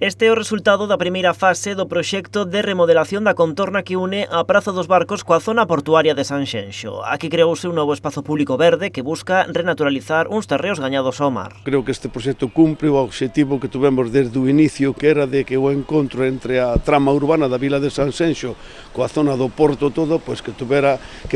Este é o resultado da primeira fase do proxecto de remodelación da contorna que une a Praza dos Barcos coa zona portuaria de Sanxenxo. Aquí creouse un novo espazo público verde que busca renaturalizar uns terreos gañados ao mar. Creo que este proxecto cumpre o obxectivo que tuvemos desde o inicio, que era de que o encontro entre a trama urbana da vila de Sanxenxo coa zona do porto todo, pois que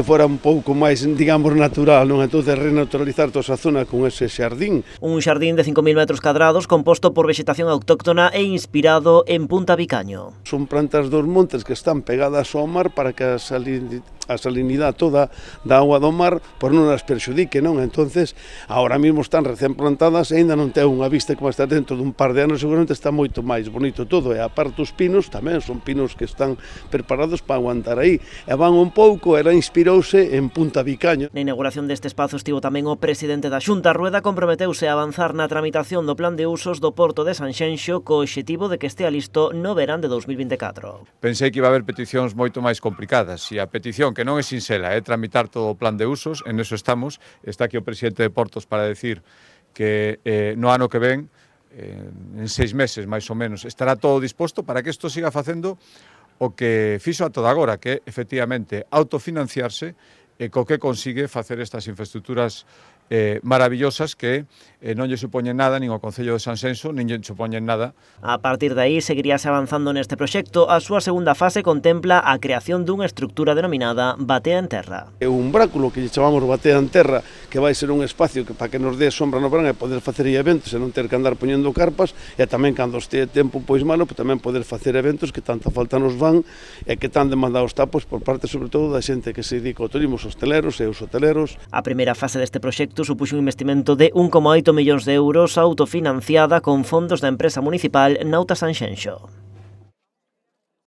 fora un pouco máis, digamos, natural, non? Entonces renaturalizar toda esa zona con ese xardín. Un xardín de 5.000 metros cadrados composto por vegetación autóctona e inspirado en Punta Vicaño. Son plantas dos montes que están pegadas ao mar para que a salinidade toda da agua do mar non as perxudique, non? Entonces, ahora mismo están recén plantadas e ainda non ten unha vista como está dentro dun par de anos, seguramente está moito máis bonito todo. E a parte dos pinos tamén son pinos que están preparados para aguantar aí. E van un pouco, ela inspirouse en Punta Vicaño. Na inauguración deste espazo estivo tamén o presidente da Xunta. Rueda comprometeuse a avanzar na tramitación do plan de usos do porto de Sanxenxo co obxectivo de que estea listo no verán de 2024. Pensei que iba a haber peticións moito máis complicadas e a petición que non é sinxela é tramitar todo o plan de usos, en eso estamos. Está aquí o presidente de Portos para decir que no ano que ven, en 6 meses máis ou menos, estará todo disposto para que isto siga facendo o que fixo a toda agora, que é efectivamente autofinanciarse e co que consigue facer estas infraestructuras maravillosas que non lle supoñen nada nin ao Concello de Sanxenxo, nin lle supoñen nada. A partir de aí seguiríase avanzando neste proxecto. A súa segunda fase contempla a creación dunha estructura denominada Batea en Terra. É un bráculo que lle chamamos Batea en Terra, que vai ser un espacio que para que nos dé sombra no verán e poder facer eventos e non ter que andar poñendo carpas, e tamén cando este tempo pois malo, tamén poder facer eventos que tanta falta nos van e que tan demandados está pois por parte sobre todo da xente que se dedica ao turismo, os hosteleros e os hoteleros. A primeira fase deste proxecto supuxo un investimento de 1,8 millóns de euros autofinanciada con fondos da empresa municipal Nauta Sanxenxo.